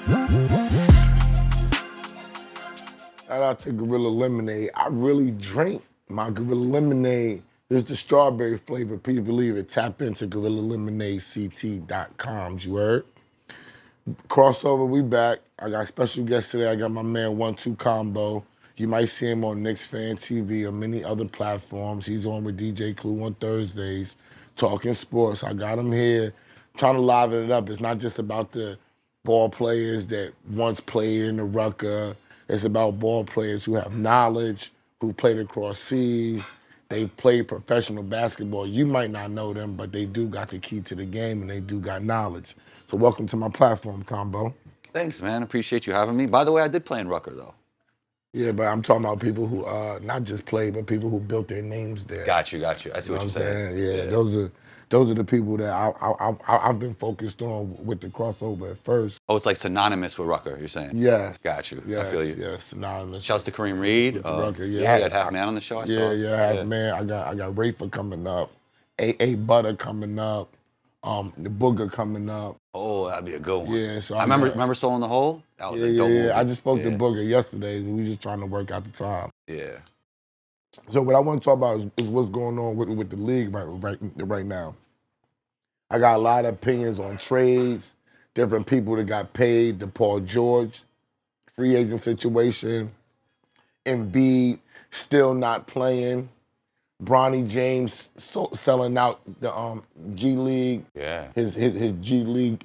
Shout out to Gorilla Lemonade. I really drink my Gorilla Lemonade. This is the strawberry flavor. Please believe it. Tap into GorillaLemonadeCT.com. You heard? Crossover, we back. I got special guests today. I got my man 1-2 Combo. You might see him on Knicks Fan TV or many other platforms. He's on with DJ Clue on Thursdays, talking sports. I got him here, trying to liven it up. It's not just about the ball players that once played in the Rucker. It's about ball players who have knowledge, who played across seas. They've played professional basketball. You might not know them, but they do got the key to the game and they do got knowledge. So welcome to my platform, Combo. Thanks, man. Appreciate you having me. By the way, I did play in Rucker, though. Yeah, but I'm talking about people who not just played, but people who built their names there. Got you. I see what you're saying. Yeah, those are the people that I've been focused on with the crossover at first. Oh, it's like synonymous with Rucker, you're saying? Yeah. Got you. Yes, I feel you. Yeah, synonymous. Shouts to Kareem Reed. Rucker, yeah, you had Half Man on the show, I saw. Yeah, Half Man. I got Rafer coming up, A Butter coming up, the Booger coming up. Oh, that'd be a good one. Yeah, so I remember Soul in the Hole? That was a dope movie. I just spoke to Booger yesterday. We just trying to work out the time. Yeah. So what I want to talk about is what's going on with the league right now. I got a lot of opinions on trades, different people that got paid, the Paul George free agent situation, Embiid still not playing, Bronny James selling out the G League. Yeah. His G League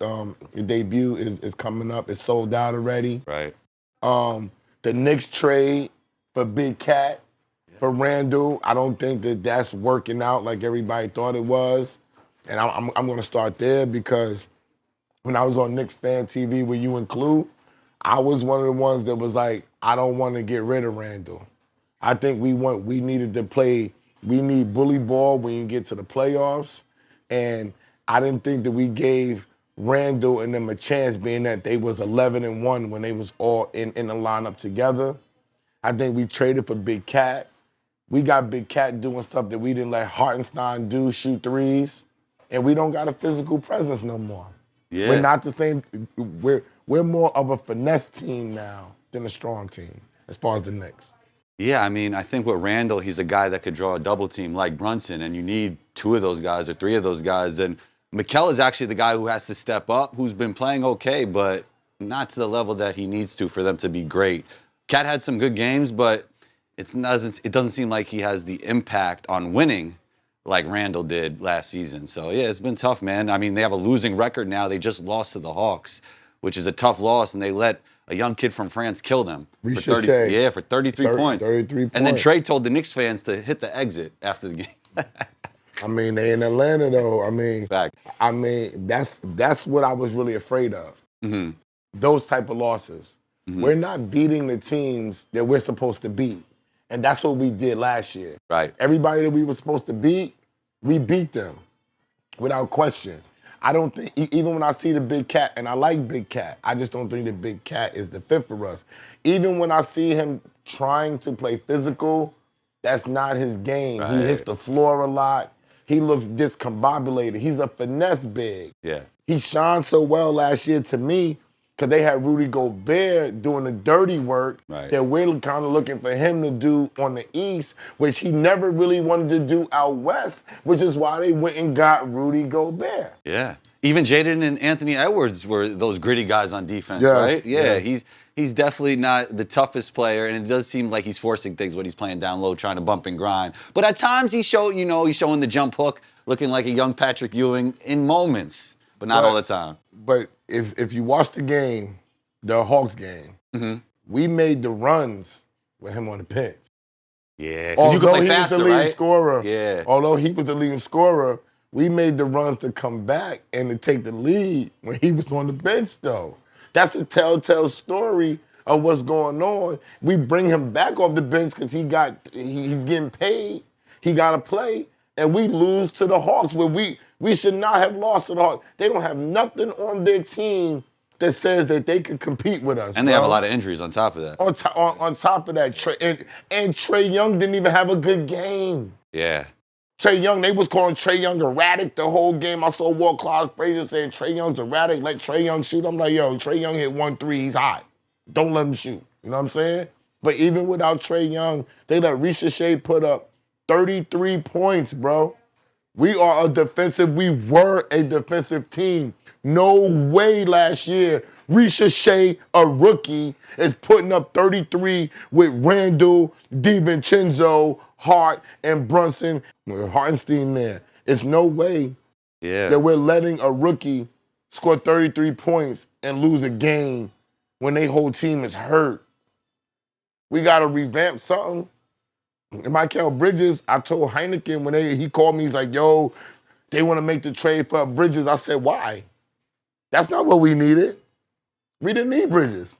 debut is coming up. It's sold out already. Right. The Knicks trade for Big Cat, for Randall. I don't think that's working out like everybody thought it was. And I'm going to start there because when I was on Knicks Fan TV with you and Clue, I was one of the ones that was like, I don't want to get rid of Randall. I think we needed to play, we need bully ball when you get to the playoffs. And I didn't think that we gave Randall and them a chance, being that they was 11-1 when they was all in the lineup together. I think we traded for Big Cat. We got Big Cat doing stuff that we didn't let Hartenstein do, shoot threes. And we don't got a physical presence no more. Yeah. We're not the same. We're more of a finesse team now than a strong team as far as the Knicks. Yeah, I mean, I think with Randall, he's a guy that could draw a double team like Brunson, and you need 2 of those guys or 3 of those guys. And Mikal is actually the guy who has to step up, who's been playing okay, but not to the level that he needs to for them to be great. Cat had some good games, but it doesn't seem like he has the impact on winning like Randall did last season. So, yeah, it's been tough, man. I mean, they have a losing record now. They just lost to the Hawks, which is a tough loss, and they let a young kid from France kill them for 33 points. 33 points. And then Trey told the Knicks fans to hit the exit after the game. I mean, they in Atlanta, though. I mean, Fact. I mean, that's what I was really afraid of. Mm-hmm. Those type of losses. Mm-hmm. We're not beating the teams that we're supposed to beat. And that's what we did last year. Right. Everybody that we were supposed to beat, we beat them without question. I don't think, even when I see the Big Cat, and I like Big Cat, I just don't think the Big Cat is the fit for us. Even when I see him trying to play physical, that's not his game. Right. He hits the floor a lot. He looks discombobulated. He's a finesse big. Yeah. He shined so well last year to me because they had Rudy Gobert doing the dirty work that we're kind of looking for him to do on the East, which he never really wanted to do out West, which is why they went and got Rudy Gobert. Yeah. Even Jaden and Anthony Edwards were those gritty guys on defense, right? Yeah, he's definitely not the toughest player, and it does seem like he's forcing things when he's playing down low, trying to bump and grind. But at times he's showing the jump hook, looking like a young Patrick Ewing in moments, but not all the time. But if you watch the game, the Hawks game, we made the runs with him on the bench. Yeah, because you can play faster, right? Although he was the leading scorer, yeah. Although he was the leading scorer, we made the runs to come back and to take the lead when he was on the bench, though. That's a telltale story of what's going on. We bring him back off the bench because he's getting paid. He got to play, and we lose to the Hawks where we should not have lost to the Hawks. They don't have nothing on their team that says that they can compete with us. And they have a lot of injuries on top of that. On top of that, and Trae Young didn't even have a good game. Yeah. Trae Young, they was calling Trae Young erratic the whole game. I saw Walt Claus Frazier saying Trae Young's erratic, let Trae Young shoot. I'm like, yo, Trae Young hit 1-3, he's hot. Don't let him shoot. You know what I'm saying? But even without Trae Young, they let Ricochet put up 33 points, bro. We were a defensive team. No way last year Ricochet, a rookie, is putting up 33 with Randall, DiVincenzo, Hart, and Brunson with Hartenstein there. It's no way that we're letting a rookie score 33 points and lose a game when their whole team is hurt. We got to revamp something. And Mikal Bridges, I told Heineken when he called me, he's like, yo, they want to make the trade for Bridges. I said, why? That's not what we needed. We didn't need Bridges.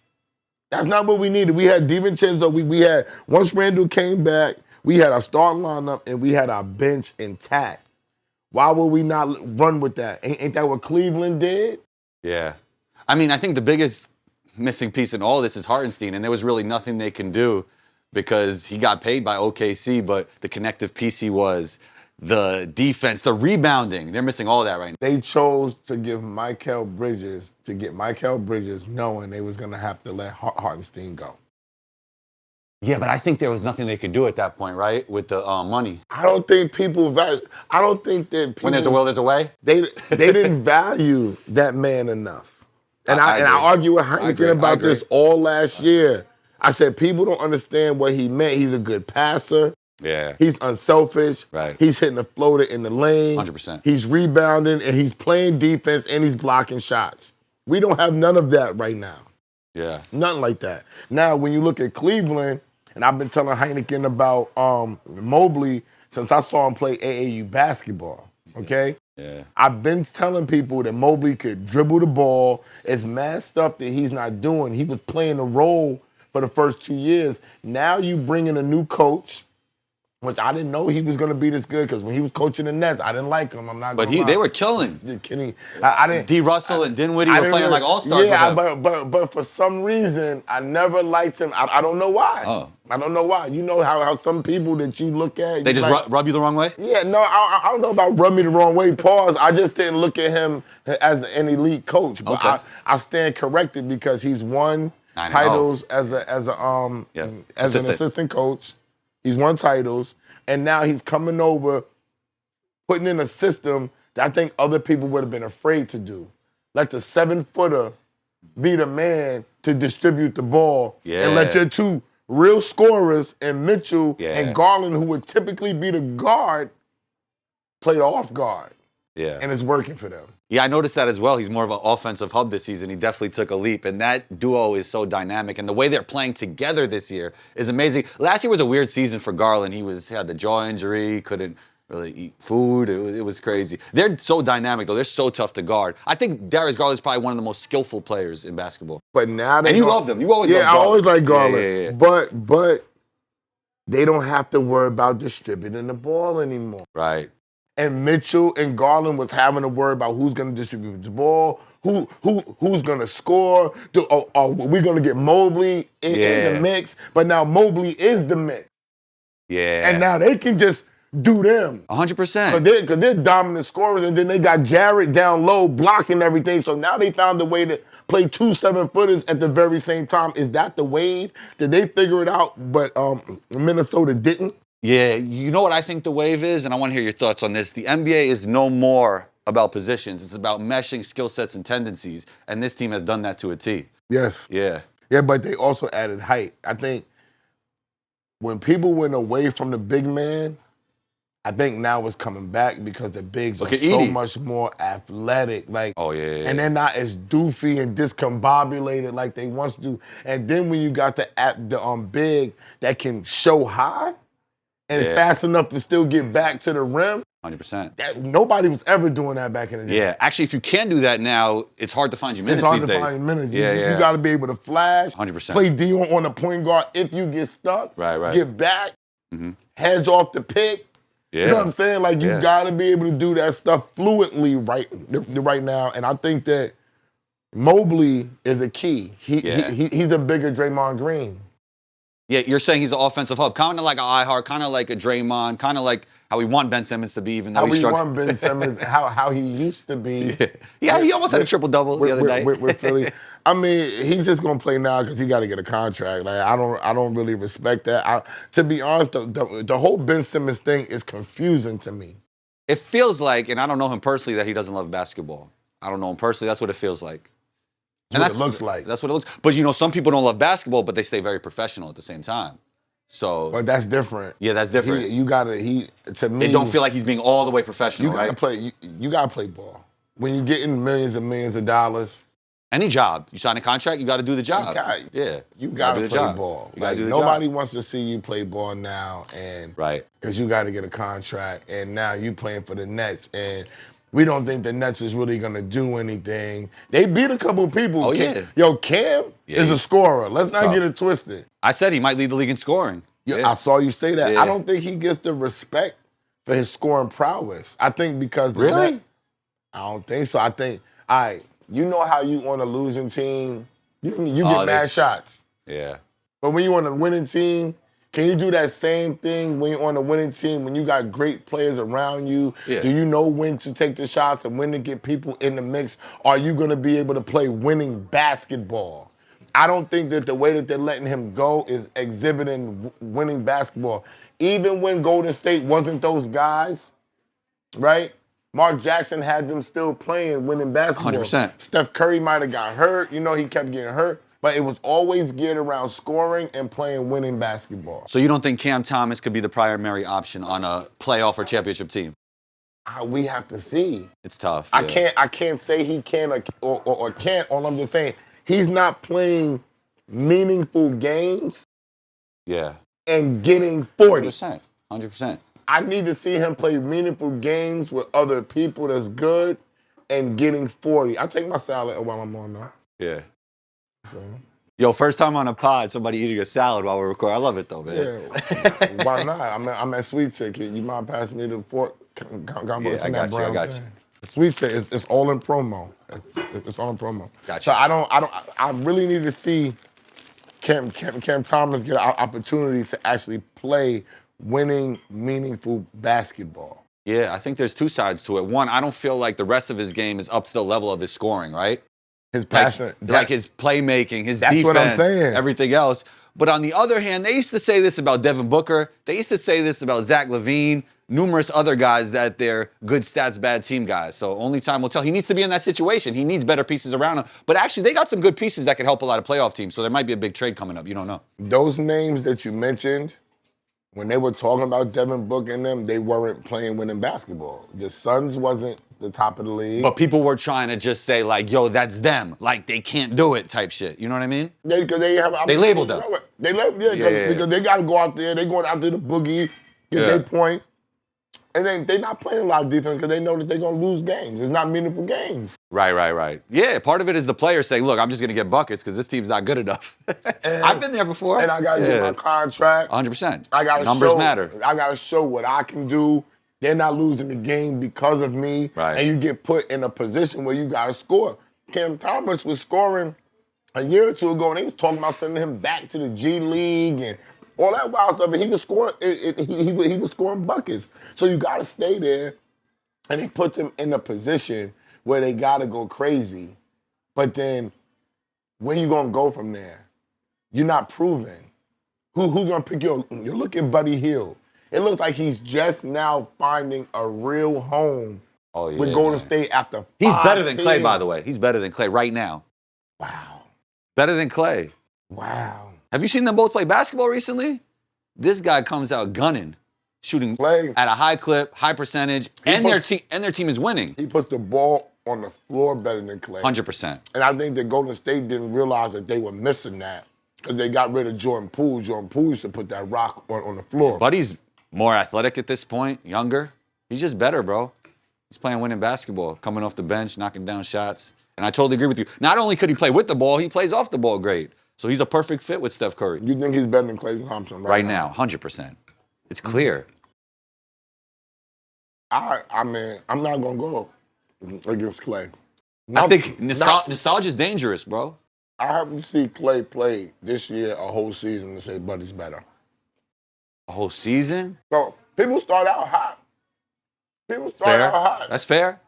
That's not what we needed. We had DiVincenzo. We had, once Randall came back, we had our starting lineup and we had our bench intact. Why would we not run with that? Ain't that what Cleveland did? Yeah. I mean, I think the biggest missing piece in all this is Hartenstein, and there was really nothing they can do because he got paid by OKC, but the connective piece he was, the defense, the rebounding, they're missing all that right now. They chose to give Mikal Bridges, knowing they was going to have to let Hartenstein go. Yeah, but I think there was nothing they could do at that point, right? With the money. I don't think people value, I don't think that people... When there's a will, there's a way? They didn't value that man enough. And I argue with Heineken about this all last year. I said, people don't understand what he meant. He's a good passer. Yeah. He's unselfish. Right. He's hitting the floater in the lane. 100%. He's rebounding, and he's playing defense, and he's blocking shots. We don't have none of that right now. Yeah. Nothing like that. Now, when you look at Cleveland, and I've been telling Heineken about Mobley since I saw him play AAU basketball, okay? Yeah. I've been telling people that Mobley could dribble the ball. It's mad stuff that he's not doing. He was playing a role for the first 2 years. Now you bring in a new coach, which I didn't know he was going to be this good because when he was coaching the Nets, I didn't like him. I'm not going to lie. They were killing. You're kidding. I didn't. D. Russell and Dinwiddie were playing like all-stars. Yeah, but for some reason, I never liked him. I don't know why. Oh. I don't know why. You know how some people that you look at. They just like, rub you the wrong way? Yeah, no, I don't know about rub me the wrong way. Pause. I just didn't look at him as an elite coach. But okay. I stand corrected because he's won titles as an assistant coach. He's won titles. And now he's coming over, putting in a system that I think other people would have been afraid to do. Let the 7-footer be the man to distribute the ball. Yeah. And let your two real scorers and Mitchell Yeah. and Garland, who would typically be the guard, play the off guard. Yeah. And it's working for them. Yeah, I noticed that as well. He's more of an offensive hub this season. He definitely took a leap, and that duo is so dynamic. And the way they're playing together this year is amazing. Last year was a weird season for Garland. He had the jaw injury, couldn't really eat food. It was crazy. They're so dynamic, though. They're so tough to guard. I think Darius Garland's probably one of the most skillful players in basketball. But now and you love them. You always love Garland. Yeah, I always like Garland. Yeah. But they don't have to worry about distributing the ball anymore. Right. And Mitchell and Garland was having to worry about who's going to distribute the ball, who's going to score. Are we going to get Mobley in the mix? But now Mobley is the mix. Yeah. And now they can just do them. 100%. Because they're dominant scorers, and then they got Jarrett down low blocking everything. So now they found a way to play 2 7-footers at the very same time. Is that the wave? Did they figure it out, but Minnesota didn't? Yeah, you know what I think the wave is, and I want to hear your thoughts on this. The NBA is no more about positions. It's about meshing skill sets and tendencies, and this team has done that to a T. Yes. Yeah. Yeah, but they also added height. I think when people went away from the big man, I think now it's coming back because the bigs are so much more athletic. Like, and they're not as doofy and discombobulated like they once do. And then when you got the big that can show high, and it's fast enough to still get back to the rim. 100%. Nobody was ever doing that back in the day. Yeah, actually, if you can do that now, it's hard to find you minutes these days. It's hard to find minutes. Yeah, You got to be able to flash. 100%. Play D on the point guard if you get stuck. Right. Get back. Heads off the pick. Yeah. You know what I'm saying? Like, you got to be able to do that stuff fluently right now. And I think that Mobley is a key. He's a bigger Draymond Green. Yeah, you're saying he's an offensive hub, kind of like an iHeart, kind of like a Draymond, kind of like how we want Ben Simmons to be, even though How he's we struggling. want Ben Simmons, how he used to be. Yeah, he almost had a triple-double the other night. With Philly. I mean, he's just gonna play now because he got to get a contract. Like I don't really respect that. To be honest, the whole Ben Simmons thing is confusing to me. It feels like, and I don't know him personally, that he doesn't love basketball. I don't know him personally. That's what it feels like. And That's what it looks like. That's what it looks. But some people don't love basketball, but they stay very professional at the same time. So, But that's different. yeah, that's different. To me, It don't feel like he's being all the way professional, you gotta right? play. You gotta play ball. When you get in millions and millions of dollars, Any job, you sign a contract, you got to do the job. You gotta do the play job. ball. You gotta do the nobody job. wants to see you play ball now, and Right. because you got to get a contract, and now you playing for the Nets, and we don't think the Nets is really gonna do anything. They beat a couple people. Oh, yeah. Cam Yeah, is a he's scorer. Let's not tough. get it twisted. I said he might lead the league in scoring. Yeah. I saw you say that. Yeah. I don't think he gets the respect for his scoring prowess. I think because Really? I don't think so. I think, all right, you know how you on a losing team, you get mad shots. Yeah. But when you on a winning team, can you do that same thing when you're on a winning team, when you got great players around you? Yeah. Do you know when to take the shots and when to get people in the mix? Are you going to be able to play winning basketball? I don't think that the way that they're letting him go is exhibiting winning basketball. Even when Golden State wasn't those guys, right? Mark Jackson had them still playing winning basketball. 100%. Steph Curry might have got hurt. He kept getting hurt. But it was always geared around scoring and playing winning basketball. So you don't think Cam Thomas could be the primary option on a playoff or championship team? We have to see. It's tough. I yeah. can't say he can or can't. All I'm just saying, he's not playing meaningful games Yeah. and getting 40. 100%. 100%. I need to see him play meaningful games with other people that's good and getting 40. I take my salad while I'm on now. Yeah. So, Yo, first time on a pod, somebody eating a salad while we're recording. I love it though, man. yeah, why not? I'm at Sweet Chick. You mind passing me the fork? Yeah, I got you. I got you. Sweet Chick it's all in promo. It's all in promo. Gotcha. So I really need to see Cam Thomas get an opportunity to actually play winning, meaningful basketball. Yeah, I think there's two sides to it. One, I don't feel like the rest of his game is up to the level of his scoring, right? His passion. Like his playmaking, his That's defense, what I'm saying. everything else. But on the other hand, they used to say this about Devin Booker. They used to say this about Zach LaVine, numerous other guys that they're good stats, bad team guys. So only time will tell. He needs to be in that situation. He needs better pieces around him. But actually, they got some good pieces that could help a lot of playoff teams. So there might be a big trade coming up. You don't know. Those names that you mentioned, when they were talking about Devin Booker and them, they weren't playing winning basketball. The Suns wasn't the top of the league. But people were trying to just say, like, yo, that's them. Like, they can't do it type shit. You know what I mean? They labeled them. They labeled, because they got to go out there. They going out there to boogie, get their point. And then they're not playing a lot of defense because they know that they're going to lose games. It's not meaningful games. Right. Yeah, part of it is the player saying, look, I'm just going to get buckets because this team's not good enough. I've been there before. And I got to get my contract. 100%. Numbers matter. I got to show what I can do. They're not losing the game because of me. Right. And you get put in a position where you got to score. Cam Thomas was scoring a year or two ago, and they was talking about sending him back to the G League and all that wild stuff. And he was scoring. He was scoring buckets. So you got to stay there, and they put them in a position where they got to go crazy. But then, when you gonna go from there? You're not proven. Who's gonna pick you? You look at Buddy Hield. It looks like he's just now finding a real home with Golden State after He's better than 5 Clay, years. by the way. He's better than Clay right now. Wow. Better than Clay. Wow. Have you seen them both play basketball recently? This guy comes out gunning, shooting Clay. at a high clip, high percentage, and their team is winning. He puts the ball on the floor better than Clay. 100%. And I think that Golden State didn't realize that they were missing that because they got rid of Jordan Poole. Jordan Poole used to put that rock on the floor. Buddy's more athletic at this point, younger. He's just better, bro. He's playing winning basketball, coming off the bench, knocking down shots. And I totally agree with you. Not only could he play with the ball, he plays off the ball great. So he's a perfect fit with Steph Curry. You think he's better than Klay Thompson right now? 100%. It's clear. I mean, I'm not going to go against Klay. I think nostalgia is dangerous, bro. I haven't seen Clay play this year a whole season to say Buddy's better. A whole season? So people start out hot. People start out Fair. hot. That's fair.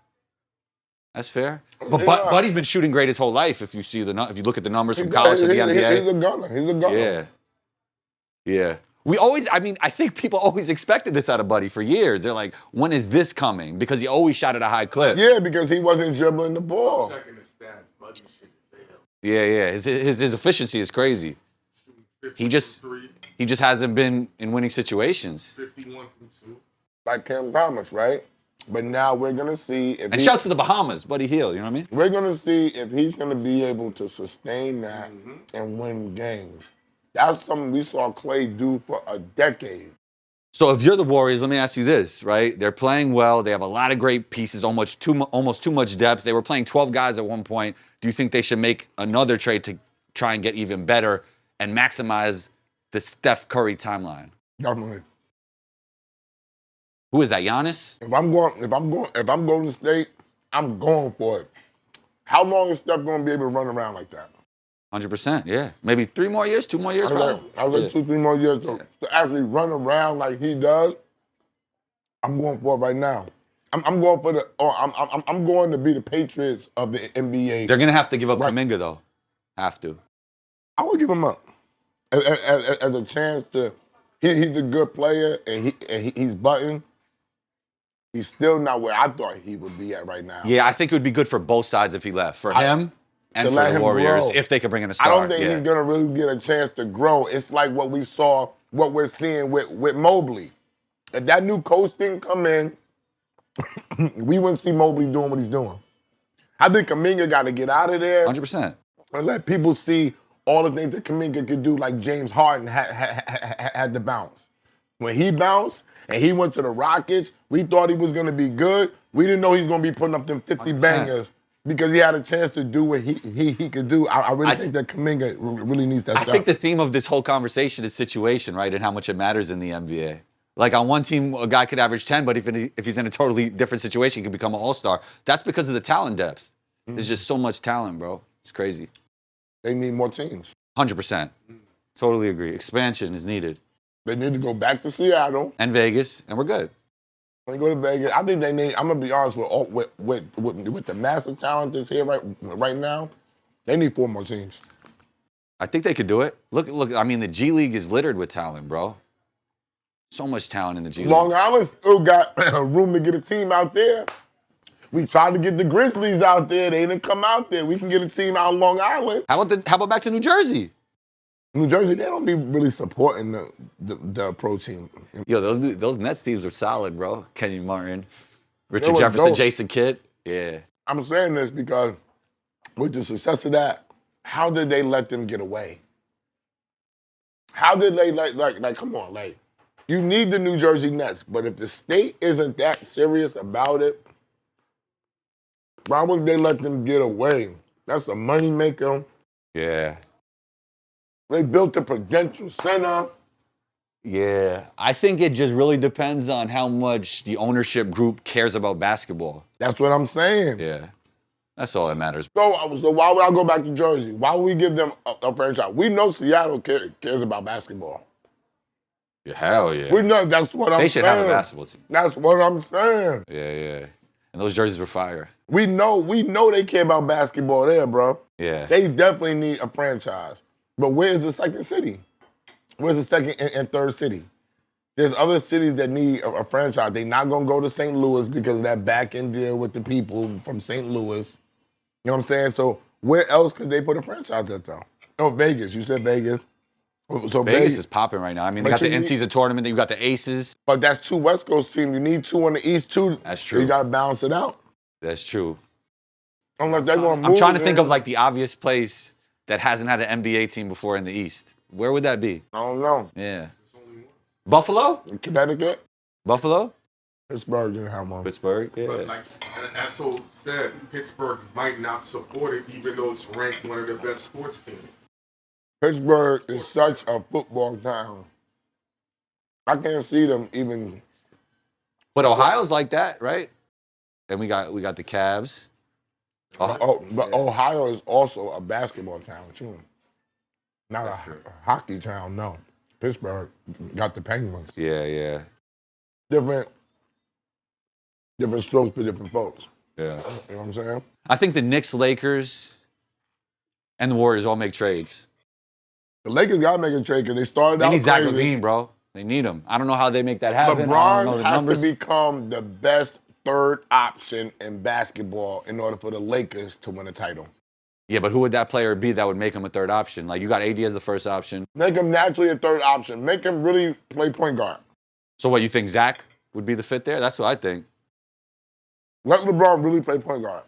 That's fair. But Buddy's been shooting great his whole life. If you see if you look at the numbers from college to the NBA. He's a gunner. He's a gunner. Yeah. Yeah. I think people always expected this out of Buddy for years. They're like, when is this coming? Because he always shot at a high clip. Yeah, because he wasn't dribbling the ball. Checking the stats, Buddy shit is fail. Yeah. His efficiency is crazy. He just hasn't been in winning situations. 51 from 2. Like Cam Thomas, right? But now we're gonna see if And shouts to the Bahamas, Buddy Hield, you know what I mean? we're gonna see if he's gonna be able to sustain that and win games. That's something we saw Clay do for a decade. So if you're the Warriors, let me ask you this, right? They're playing well. They have a lot of great pieces, almost too much depth. They were playing 12 guys at one point. Do you think they should make another trade to try and get even better and maximize the Steph Curry timeline? Definitely. Who is that, Giannis? If I'm Golden State, I'm going for it. How long is Steph gonna be able to run around like that? 100%, yeah. Maybe 3 more years, 2 more years, I was probably. like 2-3 more years to actually run around like he does. I'm going for it right now. I'm going for I'm going to be the Patriots of the NBA. They're going to have to give up Right. Kuminga, though. Have to. I would give him up as a chance to. He's a good player and he's buttoned. He's still not where I thought he would be at right now. Yeah, I think it would be good for both sides if he left. For him and to for let the him Warriors, grow. if they could bring in a star. I don't think yeah. he's gonna really get a chance to grow. It's like what we're seeing with Mobley. If that new coach didn't come in, we wouldn't see Mobley doing what he's doing. I think Kuminga got to get out of there 100%. and let people see all the things that Kuminga could do, like James Harden had to bounce. When he bounced and he went to the Rockets, we thought he was going to be good. We didn't know he was going to be putting up them 50 100%. bangers because he had a chance to do what he could do. I really think that Kuminga really needs that I shot. think the theme of this whole conversation is situation, right? And how much it matters in the NBA. Like on one team, a guy could average 10, but if he's in a totally different situation, he could become an all-star. That's because of the talent depth. There's just so much talent, bro. It's crazy. They need more teams. 100%. Totally agree. Expansion is needed. They need to go back to Seattle. And Vegas, and we're good. When they go to Vegas, I think they need. I'm gonna be honest with the massive talent that's here right now. They need 4 more teams. I think they could do it. Look. I mean, the G League is littered with talent, bro. So much talent in the G League. Long Island still got room to get a team out there. We tried to get the Grizzlies out there. They didn't come out there. We can get a team out on Long Island. How about back to New Jersey? New Jersey, they don't be really supporting the pro team. Yo, those Nets teams were solid, bro. Kenyon Martin, They Richard were Jefferson, dope. Jason Kidd. Yeah. I'm saying this because with the success of that, how did they let them get away? How did they like come on, like you need the New Jersey Nets, but if the state isn't that serious about it, why would they let them get away? That's a moneymaker. Yeah. They built the Prudential Center. Yeah. I think it just really depends on how much the ownership group cares about basketball. That's what I'm saying. Yeah. That's all that matters. So why would I go back to Jersey? Why would we give them a franchise? We know Seattle cares about basketball. Yeah, hell yeah. We know that's what I'm saying. They should have a basketball team. That's what I'm saying. Yeah. And those jerseys were fire. We know they care about basketball there, bro. Yeah. They definitely need a franchise. But where's the second city? Where's the second and third city? There's other cities that need a franchise. They're not going to go to St. Louis because of that back-end deal with the people from St. Louis. You know what I'm saying? So where else could they put a franchise at, though? Oh, Vegas. You said Vegas. So Vegas is popping right now. I mean, they But got the you need- in-season tournament. You got the Aces. But that's 2 West Coast teams. You need 2 on the East, too. That's So true. you got to balance it out. That's true. Unless they're going to move. I'm trying to think then- of like the obvious place that hasn't had an NBA team before in the East. Where would that be? I don't know. Yeah. Buffalo? Connecticut? Buffalo? Pittsburgh didn't have one. Pittsburgh? Yeah. But like Esso said, Pittsburgh might not support it, even though it's ranked one of the best sports teams. Pittsburgh is such a football town. I can't see them even. But Ohio's like that, right? And we got the Cavs. But Ohio is also a basketball town too. Not a hockey town, no. Pittsburgh got the Penguins. Yeah. Different strokes for different folks. Yeah. You know what I'm saying? I think the Knicks, Lakers, and the Warriors all make trades. The Lakers got to make a trade because they started out They need Zach crazy. LaVine, bro. They need him. I don't know how they make that happen. I don't know LeBron the has numbers. to become the best third option in basketball in order for the Lakers to win a title. Yeah, but who would that player be that would make him a third option? Like, you got AD as the first option. Make him naturally a third option. Make him really play point guard. So what, you think Zach would be the fit there? That's what I think. Let LeBron really play point guard.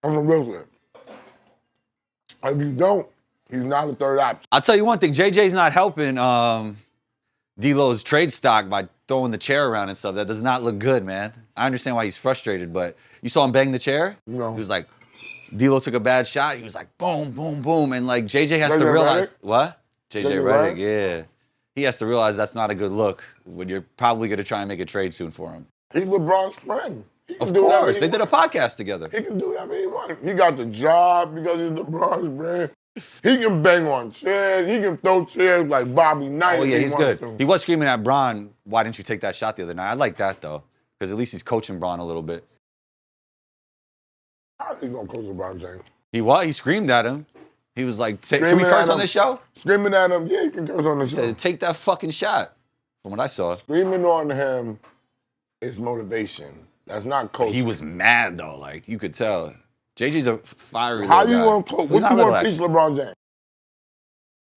I'm the real shit. If you don't, he's not a third option. I'll tell you one thing. JJ's not helping D'Lo's trade stock by throwing the chair around and stuff. That does not look good, man. I understand why he's frustrated, but you saw him bang the chair? No. He was like, D'Lo took a bad shot. He was like, boom, boom, boom. And like JJ has to realize. Redick? What? JJ JJ Redick, Redick? yeah. He has to realize that's not a good look when you're probably going to try and make a trade soon for him. He's LeBron's friend. He can Of do whatever course. he They did a wants. podcast together. He can do whatever he wants. He got the job because he's LeBron's friend. He can bang on chairs. He can throw chairs like Bobby Knight. Oh, if yeah, he he's wants good. to. He was screaming at Bron, why didn't you take that shot the other night? I like that, though, because at least he's coaching Bron a little bit. How is he going to coach LeBron James? He was. He screamed at him. He was like, can we Screaming curse at on him. this show? Screaming at him, yeah, he can curse on the He show. said, take that fucking shot, from what I saw. Screaming on him is motivation. That's not coaching. He was mad, though. Like, you could tell. JJ's a fiery How little you guy. want to coach? He's What not you little, want to teach actually. LeBron James?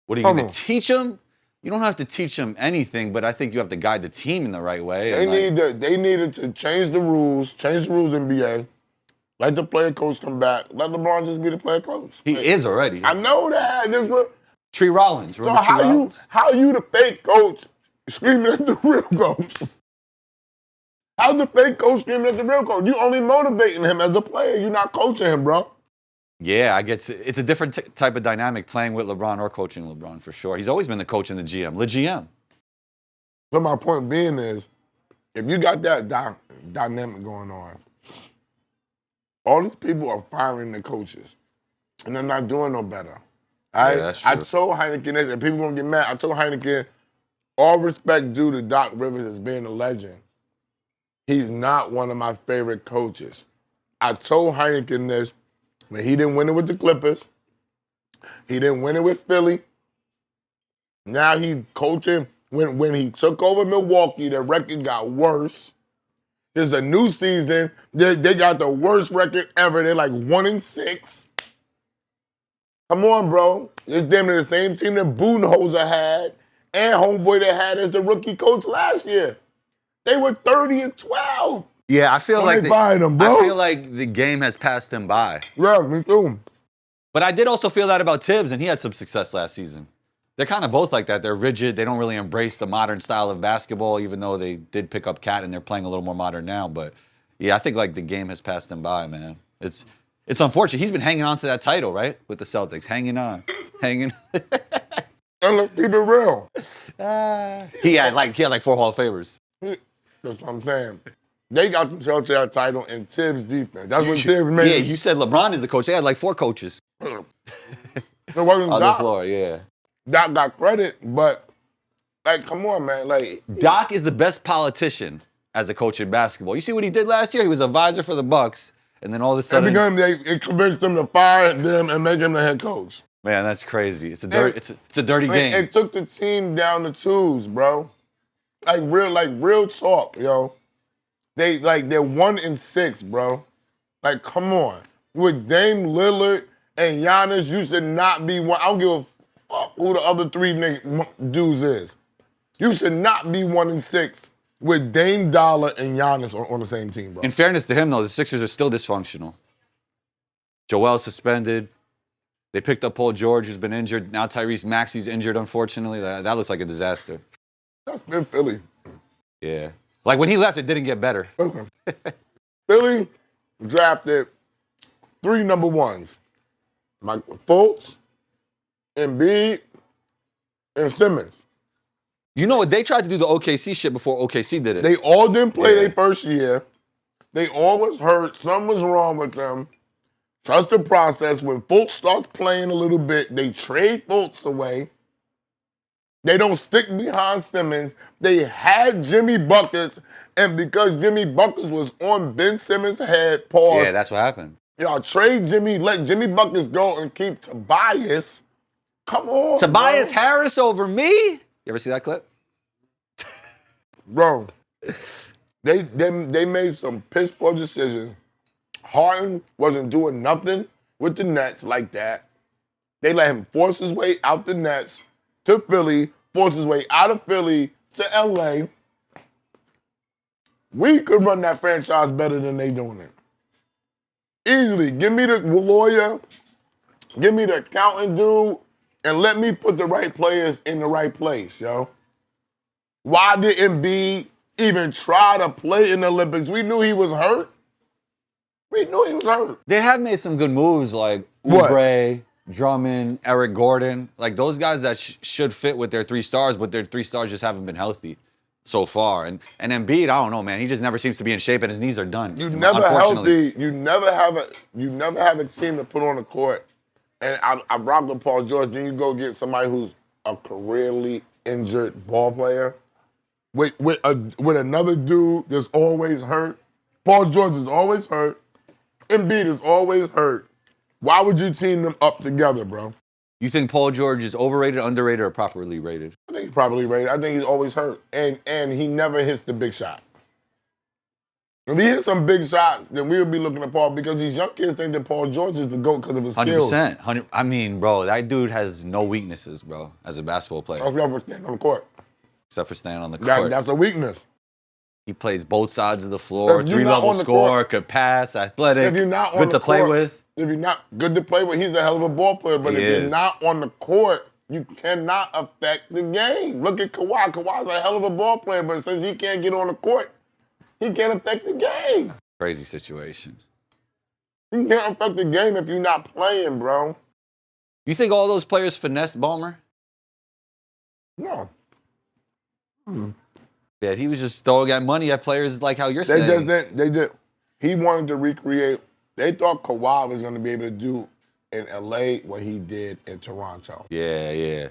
What are you Come going on. to teach him? You don't have to teach him anything, but I think you have to guide the team in the right way. They needed to change the rules NBA. Let the player coach come back. Let LeBron just be the player coach. He is already. I know that. This what, Tree Rollins. so Remember Tree Rollins? how you the fake coach screaming at the real coach? How's the fake coach screaming at the real coach? You only motivating him as a player. You're not coaching him, bro. Yeah, I get it's a different type of dynamic playing with LeBron or coaching LeBron for sure. He's always been the coach and the GM. Le GM. So my point being is, if you got that dynamic going on, all these people are firing the coaches, and they're not doing no better. Yeah, that's true. I told Heineken this, and people gonna get mad. I told Heineken, all respect due to Doc Rivers as being a legend. He's not one of my favorite coaches. I told Heineken this when he didn't win it with the Clippers. He didn't win it with Philly. Now he's coaching. When he took over Milwaukee, their record got worse. There's a new season. They got the worst record ever. They're like 1-6. Come on, bro. It's damn near the same team that Budenholzer had and homeboy that had as the rookie coach last year. They were 30-12. Yeah, I feel When they fired him, bro. I feel like the game has passed him by. Yeah, me too. But I did also feel that about Tibbs, and he had some success last season. They're kind of both like that. They're rigid. They don't really embrace the modern style of basketball, even though they did pick up Cat and they're playing a little more modern now. But yeah, I think like the game has passed him by, man. It's unfortunate. He's been hanging on to that title, right? With the Celtics. Hanging on. And let's keep it real. He had like 4 Hall of Famers. That's what I'm saying. They got themselves to that title in Tibbs' defense. That's what Tibbs made. Yeah, you said LeBron is the coach. They had like 4 coaches It wasn't on the Doc. floor, yeah. Doc got credit, but like, come on, man. Like, Doc is the best politician as a coach in basketball. You see what he did last year? He was a visor for the Bucks, and then all of a sudden, it convinced them to fire them and make him the head coach. man, that's crazy. It's a dirty game. It took the team down the twos, bro. Like real talk, yo. They're 1-6, bro. Like, come on. With Dame Lillard and Giannis, you should not be one. I don't give a fuck who the other 3 dudes is. You should not be 1-6 with Dame Dollar and Giannis on the same team, bro. In fairness to him, though, the Sixers are still dysfunctional. Joel suspended. They picked up Paul George, who's been injured. Now Tyrese Maxey's injured, unfortunately. That looks like a disaster. That's in Philly. Yeah. Like when he left, it didn't get better. Listen, Philly drafted 3 number 1s. Fultz, Embiid, and Simmons. You know what? They tried to do the OKC shit before OKC did it. They all didn't play their first year. They all was hurt. Something was wrong with them. Trust the process. When Fultz starts playing a little bit, they trade Fultz away. They don't stick behind Simmons. They had Jimmy Buckets, and because Jimmy Buckets was on Ben Simmons' head, pause. Yeah, that's what happened. Y'all trade Jimmy, let Jimmy Buckets go and keep Tobias. Come on, Tobias bro. Harris over me? You ever see that clip? Bro, they made some piss poor decisions. Harden wasn't doing nothing with the Nets like that. They let him force his way out the Nets to Philly, force his way out of Philly to LA. We could run that franchise better than they doing it. Easily. Give me the lawyer, give me the accountant dude, and let me put the right players in the right place, yo. Why didn't Embiid even try to play in the Olympics? We knew he was hurt. We knew he was hurt. They have made some good moves like What? Oubre, Drummond, Eric Gordon. Like those guys that should fit with their 3 stars, but their 3 stars just haven't been healthy so far. And Embiid, I don't know, man. He just never seems to be in shape and his knees are done. You never unfortunately. healthy. You never have a team to put on the court. And I rock with Paul George. Then you go get somebody who's a careerly injured ball player with another dude that's always hurt. Paul George is always hurt. Embiid is always hurt. Why would you team them up together, bro? You think Paul George is overrated, underrated, or properly rated? I think he's probably rated. I think he's always hurt. And he never hits the big shot. If he hits some big shots, then we'll be looking at Paul because these young kids think that Paul George is the GOAT because of his skills. 100%. I mean, bro, that dude has no weaknesses, bro, as a basketball player. That's what I'm standing on the court. Except for standing on the court. That's a weakness. He plays both sides of the floor, If you're not 3-level on the score, court- could pass, athletic, If you're not on good the to play court- with. If you're not good to play with, he's a hell of a ball player. But He if you're is. not on the court, you cannot affect the game. Look at Kawhi. Kawhi's a hell of a ball player, but since he can't get on the court, he can't affect the game. Crazy situation. You can't affect the game if you're not playing, bro. You think all those players finesse Ballmer? No. Yeah, he was just throwing at money at players like how you're They saying. just didn't. They did. He wanted to recreate. They thought Kawhi was going to be able to do in LA what he did in Toronto. Yeah.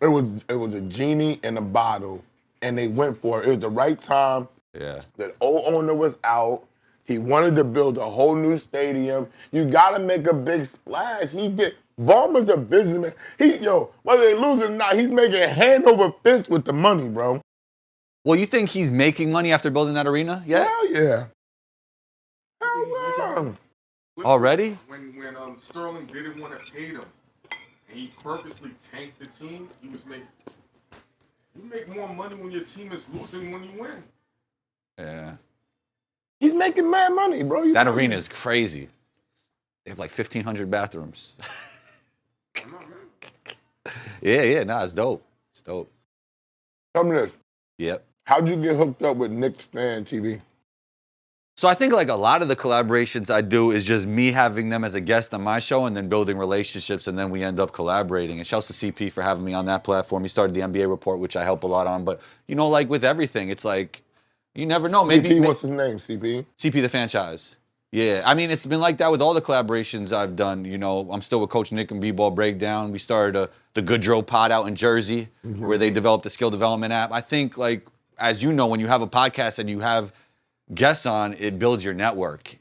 It was a genie in a bottle, and they went for it. It was the right time. Yeah. The old owner was out. He wanted to build a whole new stadium. You got to make a big splash. He did. Ballmer's a businessman. Whether they lose or not, he's making hand over fist with the money, bro. Well, you think he's making money after building that arena? Yeah. Hell yeah. Hell yeah. Already? When Sterling didn't want to pay them, and he purposely tanked the team, you make more money when your team is losing when you win. Yeah. He's making mad money, bro. That arena is crazy. They have like 1,500 bathrooms. Yeah. Nah, it's dope. It's dope. Tell me this. Yep. How'd you get hooked up with Knicks Fan TV? So I think like a lot of the collaborations I do is just me having them as a guest on my show and then building relationships, and then we end up collaborating. And shouts to CP for having me on that platform. He started the NBA Report, which I help a lot on. But, like with everything, it's like, you never know. CP, what's his name, CP? CP the franchise. Yeah, I mean, it's been like that with all the collaborations I've done. I'm still with Coach Nick and B-Ball Breakdown. We started the Good Drill Pod out in Jersey, where they developed a skill development app. I think, like, as you know, when you have a podcast and you have guests on, it builds your network.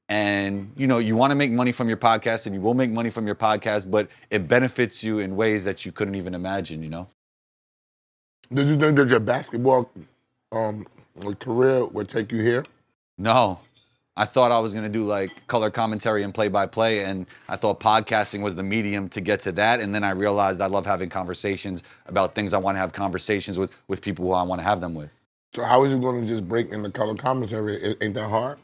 And, you want to make money from your podcast, and you will make money from your podcast, but it benefits you in ways that you couldn't even imagine, Did you think that your basketball career would take you here? No. I thought I was going to do like color commentary and play-by-play, and I thought podcasting was the medium to get to that. And then I realized I love having conversations about things I want to have conversations with people who I want to have them with. So how is you going to just break into color commentary? Ain't that hard?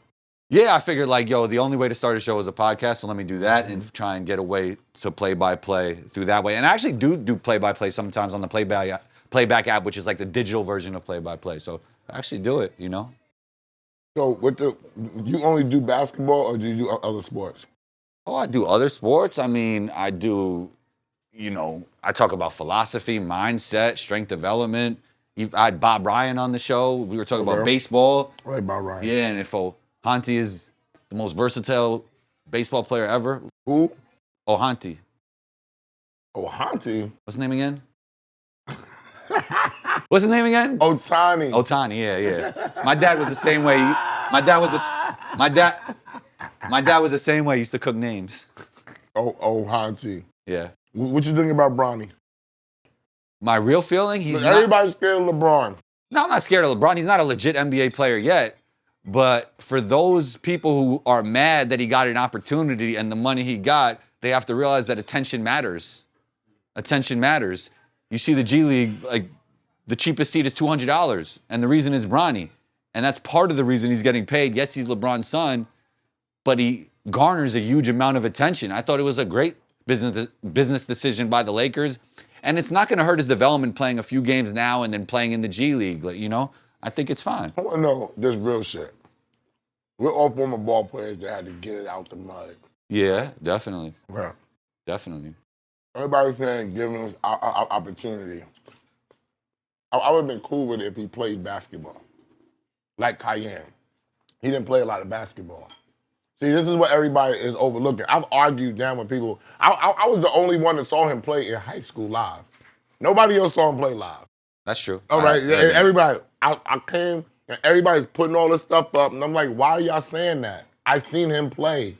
Yeah, I figured like, the only way to start a show is a podcast, so let me do that and try and get away to play-by-play through that way. And I actually do play-by-play sometimes on the playback app, which is like the digital version of play-by-play. So I actually do it, So you only do basketball or do you do other sports? Oh, I do other sports. I mean, I do, I talk about philosophy, mindset, strength development. I had Bob Ryan on the show. We were talking about baseball. Right, Bob Ryan. Yeah, and Hanti is the most versatile baseball player ever. Who? Ohanti. Oh, Hanti. What's his name again? What's his name again? Otani. Otani, yeah. My dad was the same way. My dad was the same way. He used to cook names. Oh, Hanti. Yeah. What you think about Bronny? My real feeling, he's Look, not. everybody's scared of LeBron. No, I'm not scared of LeBron. He's not a legit NBA player yet. But for those people who are mad that he got an opportunity and the money he got, they have to realize that attention matters. Attention matters. You see the G League, like the cheapest seat is $200, and the reason is Bronny. And that's part of the reason he's getting paid. Yes, he's LeBron's son, but he garners a huge amount of attention. I thought it was a great business decision by the Lakers. And it's not going to hurt his development playing a few games now and then playing in the G League. You know, I think it's fine. I want to know this real shit. We're all former ball players that had to get it out the mud. Yeah, definitely. Yeah. Definitely. Everybody's saying giving us opportunity. I would have been cool with it if he played basketball. Like Cayenne. He didn't play a lot of basketball. See, this is what everybody is overlooking. I've argued down with people. I was the only one that saw him play in high school live. Nobody else saw him play live. That's true. All right, everybody. I came and everybody's putting all this stuff up, and I'm like, why are y'all saying that? I seen him play.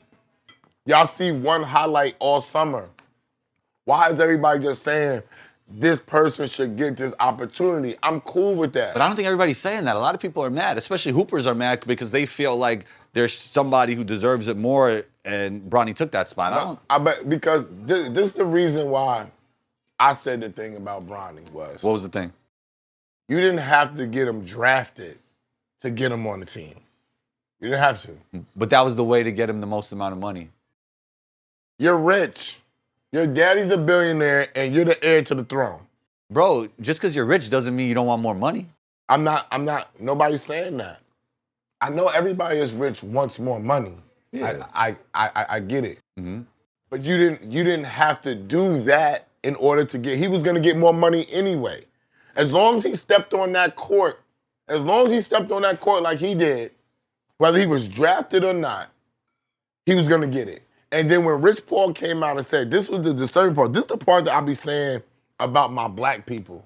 Y'all see one highlight all summer. Why is everybody just saying this person should get this opportunity? I'm cool with that. But I don't think everybody's saying that. A lot of people are mad, especially Hoopers are mad because they feel like there's somebody who deserves it more, and Bronny took that spot. I bet because this is the reason why I said the thing about Bronny was. What was the thing? You didn't have to get him drafted to get him on the team. You didn't have to. But that was the way to get him the most amount of money. You're rich. Your daddy's a billionaire, and you're the heir to the throne. Bro, just because you're rich doesn't mean you don't want more money. I'm not, nobody's saying that. I know everybody is rich wants more money. Yeah. I get it. Mm-hmm. But you didn't have to do that in order to get, he was gonna get more money anyway. As long as he stepped on that court like he did, whether he was drafted or not, he was gonna get it. And then when Rich Paul came out and said, this was the disturbing part, this is the part that I be saying about my black people.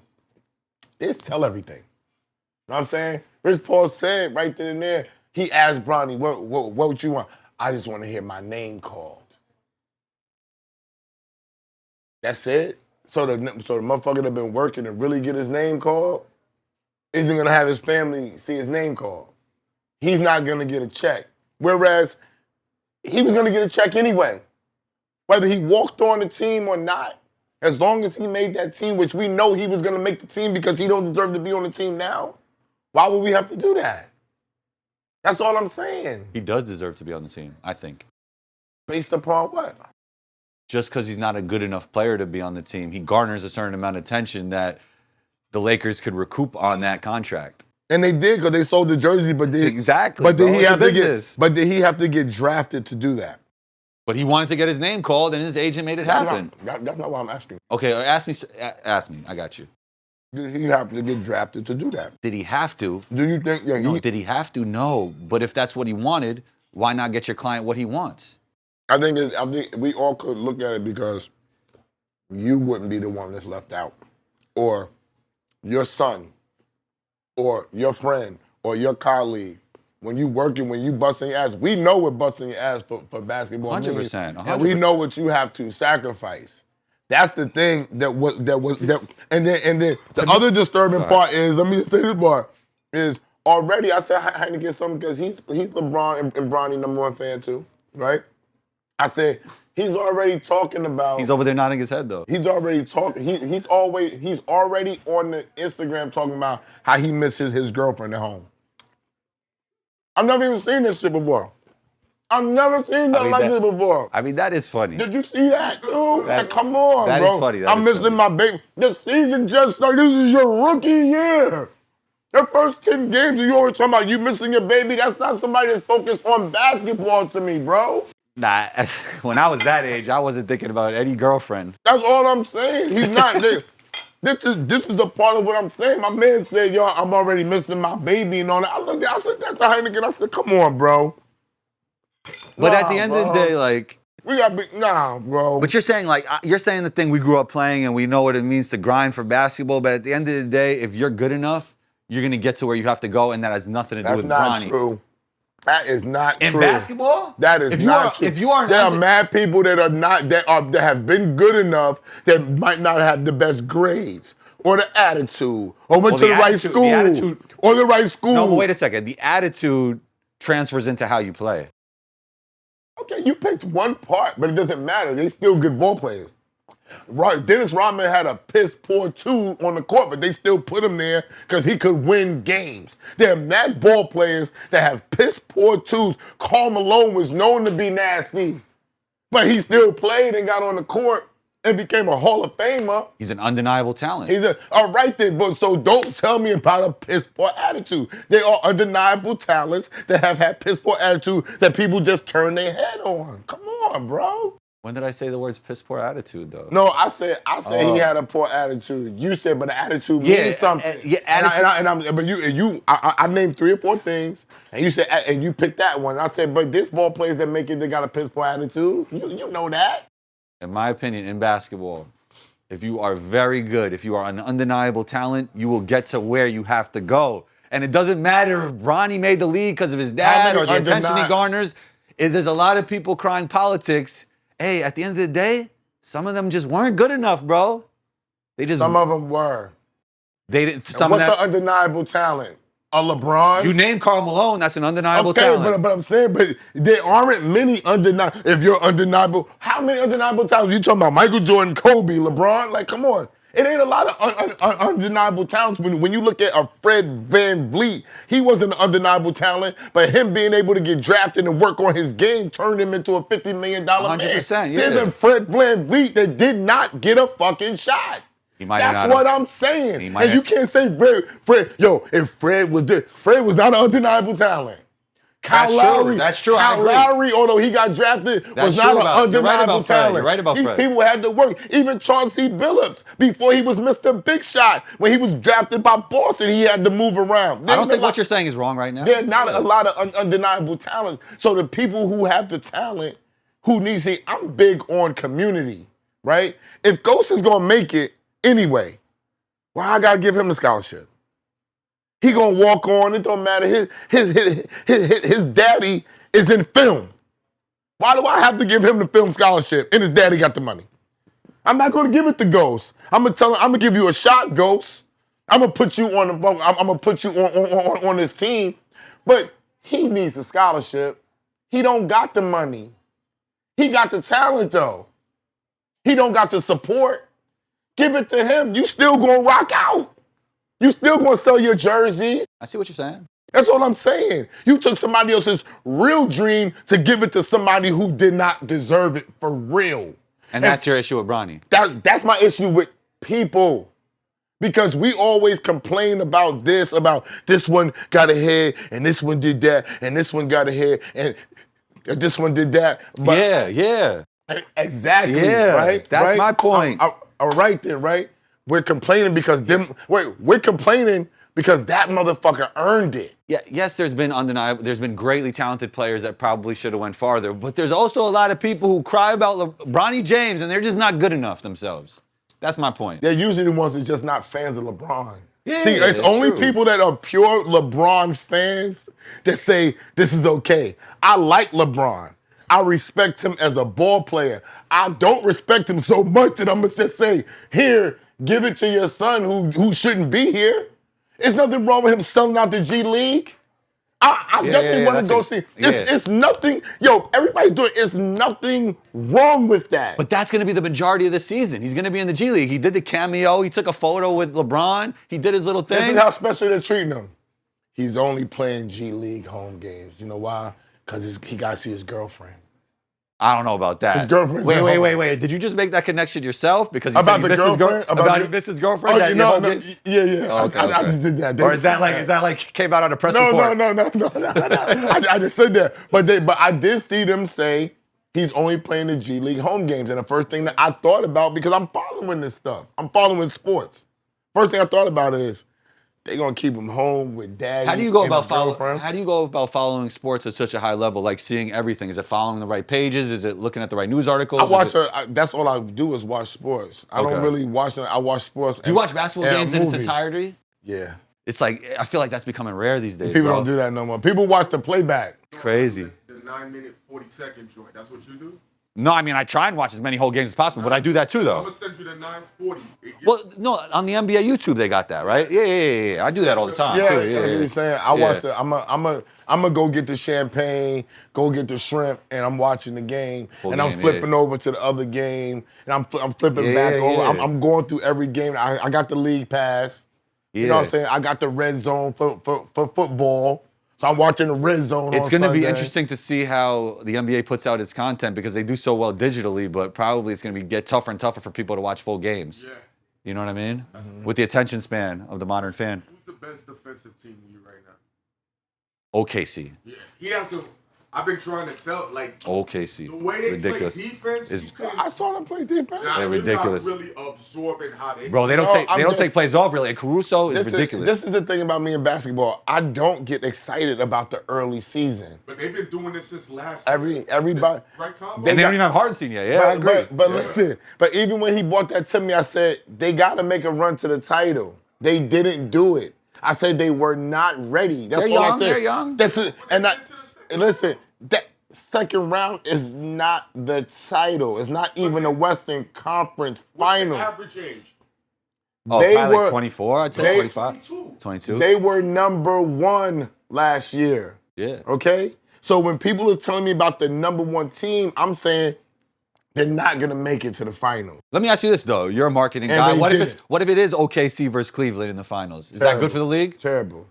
They just tell everything. You know what I'm saying? Rich Paul said right then and there, he asked Bronny, what you want? I just want to hear my name called. That's it? So the motherfucker that been working to really get his name called isn't gonna have his family see his name called. He's not gonna get a check. Whereas he was gonna get a check anyway. Whether he walked on the team or not, as long as he made that team, which we know he was gonna make the team because he don't deserve to be on the team now, why would we have to do that? That's all I'm saying. He does deserve to be on the team, I think. Based upon what? Just because he's not a good enough player to be on the team, he garners a certain amount of attention that the Lakers could recoup on that contract. And they did because they sold the jersey, but Exactly. But did he have to business. But did he have to get drafted to do that? But he wanted to get his name called, and his agent made it happen. That's not what I'm asking. Okay, ask me. I got you. Did he have to get drafted to do that? Did he have to? Do you think? Yeah. No. Did he have to? No. But if that's what he wanted, why not get your client what he wants? I think we all could look at it because you wouldn't be the one that's left out, or your son, or your friend, or your colleague. When you working, when you busting your ass, we know what busting your ass for basketball 100%. and we know what you have to sacrifice. That's the thing and then the other disturbing part is, let me just say this part, is already I said I had to get something because he's LeBron and Bronny #1 fan too, right? I said he's already talking about. He's over there nodding his head though. He's already talking. He's already on the Instagram talking about how he misses his girlfriend at home. I've never even seen this shit before. I've never seen nothing like this before. I mean, that is funny. Did you see that, dude? Like, come on, that bro. Is funny. I'm missing my baby. The season just started. This is your rookie year. Your first 10 games, you always talking about you missing your baby. That's not somebody that's focused on basketball to me, bro. Nah, when I was that age, I wasn't thinking about any girlfriend. That's all I'm saying. He's not. This is the part of what I'm saying. My man said, yo, I'm already missing my baby and all that. I said, that's the Heineken. I said, come on, bro. But at the end of the day, like, we got bro. but you're saying the thing we grew up playing and we know what it means to grind for basketball. But at the end of the day, if you're good enough, you're gonna get to where you have to go, and that has nothing to do That's with not Bronny. true. That is not In true. basketball, That is not true. If you are, there are mad people that have been good enough that might not have the best grades or the attitude or went to the right school or the right school. No, but wait a second. The attitude transfers into how you play. Okay, you picked one part, but it doesn't matter. They still good ball players. Right, Dennis Rodman had a piss poor two on the court, but they still put him there because he could win games. There are mad ball players that have piss poor twos. Karl Malone was known to be nasty, but he still played and got on the court and became a Hall of Famer. He's an undeniable talent. All right then, but so don't tell me about a piss poor attitude. They are undeniable talents that have had piss poor attitude that people just turn their head on. Come on, bro. When did I say the words piss poor attitude though? No, I said he had a poor attitude. You said, but the attitude means something. I named 3 or 4 things, and you said, and you picked that one. I said, but this ball players that make it, they got a piss poor attitude. You know that. In my opinion, in basketball, if you are very good, if you are an undeniable talent, you will get to where you have to go. And it doesn't matter if Bronny made the league because of his dad or the attention he garners. There's a lot of people crying politics. Hey, at the end of the day, some of them just weren't good enough, bro. Some of them were. They didn't. What's an undeniable talent? A LeBron? You named Karl Malone. That's an undeniable talent. Okay, but I'm saying, but there aren't many undeniable. If you're undeniable, how many undeniable talents? You talking about Michael Jordan, Kobe, LeBron? Like, come on. It ain't a lot of undeniable talents. When you look at a Fred VanVleet, he wasn't an undeniable talent, but him being able to get drafted and work on his game turned him into a $50 million 100%, man. yeah. There's a Fred VanVleet that did not get a fucking shot. That's what I'm saying. And you can't say Fred. Yo, if Fred was this, Fred was not an undeniable talent. Kyle Lowry. That's true. Kyle Lowry, although he got drafted, was not an undeniable talent. You're right about These Fred. people had to work. Even Chauncey Billups, before he was Mr. Big Shot, when he was drafted by Boston, he had to move around. I don't think what you're saying is wrong right now. There are not a lot of undeniable talents. So the people who have the talent, who need to see, I'm big on community, right? If Ghost is going to make it anyway, why I got to give him the scholarship? He gonna walk on. It don't matter. His daddy is in film. Why do I have to give him the film scholarship? And his daddy got the money. I'm not gonna give it to Ghost. I'm gonna tell him. I'm gonna give you a shot, Ghost. I'm gonna put you on the. I'm gonna put you on this team. But he needs a scholarship. He don't got the money. He got the talent though. He don't got the support. Give it to him. You still gonna rock out. You still gonna sell your jerseys. I see what you're saying. That's what I'm saying. You took somebody else's real dream to give it to somebody who did not deserve it for real. And that's your issue with Bronny. That's my issue with people. Because we always complain about this one got ahead, and this one did that, and this one got ahead, and this one did that. But yeah. Exactly, yeah, right? That's my point. All right then, right? We're complaining because we're complaining because that motherfucker earned it. Yeah, yes, there's been greatly talented players that probably should have went farther, but there's also a lot of people who cry about Bronny James and they're just not good enough themselves. That's my point. They're usually the ones that are just not fans of LeBron. Yeah, see, it's only true. People that are pure LeBron fans that say this is okay. I like LeBron. I respect him as a ball player. I don't respect him so much that I'm gonna just say, here, give it to your son who shouldn't be here. There's nothing wrong with him selling out the G League. I definitely want to go see. It's nothing. Yo, everybody's doing. It's nothing wrong with that. But that's going to be the majority of the season. He's going to be in the G League. He did the cameo. He took a photo with LeBron. He did his little thing. This is how special they're treating him. He's only playing G League home games. You know why? Because he got to see his girlfriend. I don't know about that. His girlfriend's Wait. Did you just make that connection yourself? Because he about said the girlfriend? About he missed his girlfriend? Oh, yeah. Oh, okay. I just did that. Or is that like came out on a press report? No. I just said that. But I did see them say he's only playing the G League home games. And the first thing that I thought about, because I'm following this stuff. I'm following sports. First thing I thought about is, They gonna keep him home with daddy. How do you go and about his girlfriend. How do you go about following sports at such a high level, like seeing everything? Is it following the right pages? Is it looking at the right news articles? I watch. That's all I do is watch sports. I don't Okay. really watch. I watch sports. Do you watch basketball games in its movies. entirety? Yeah. It's like I feel like that's becoming rare these days. People bro. don't do that no more. People watch the playback. Crazy. The 9-minute 40-second joint. That's what you do. No, I mean I try and watch as many whole games as possible, but I do that too I'm though. gonna send you the 940. Well, no, on the NBA YouTube they got that, right? Yeah. I do that all the time. Yeah, too. that's what you're saying. I watch the. I'm gonna go get the champagne, go get the shrimp, and I'm watching the game, Full and I'm game, flipping over to the other game, and I'm flipping back over. I'm going through every game. I got the league pass. You know what I'm saying? I got the red zone for football. So I'm watching the red zone. It's going to be interesting to see how the NBA puts out its content because they do so well digitally, but probably it's going to get tougher and tougher for people to watch full games. Yeah. You know what I mean? With the attention span of the modern fan. Who's the best defensive team to you right now? OKC. Yeah. He has a. I've been trying to tell, like, OKC. the way they Ridiculous. play defense, It's- you couldn't. I saw them play defense. Nah, They're you're ridiculous. Not really absorbing how they. Bro, they don't No, take I'm they don't just- take plays off really. And Caruso is ridiculous. This is the thing about me in basketball. I don't get excited about the early season. But they've been doing this since last. Everybody. Right, Combo? and they don't even have Hardenstein yet. Yeah, I agree. But listen, but even when he brought that to me, I said, they got to make a run to the title. They didn't do it. I said they were not ready. That's They're all young, I said. they're young. This is, and I, Into the second and listen, that second round is not the title. It's not even a Western Conference What's the final. average age? Oh, they probably were- like 24, I'd say they- 25. 22. 22? They were number one last year. Yeah. Okay? So when people are telling me about the number one team, I'm saying they're not going to make it to the final. Let me ask you this though. You're a marketing And guy. they did. What if it is OKC versus Cleveland in the finals? Is that Terrible. good for the league? Terrible.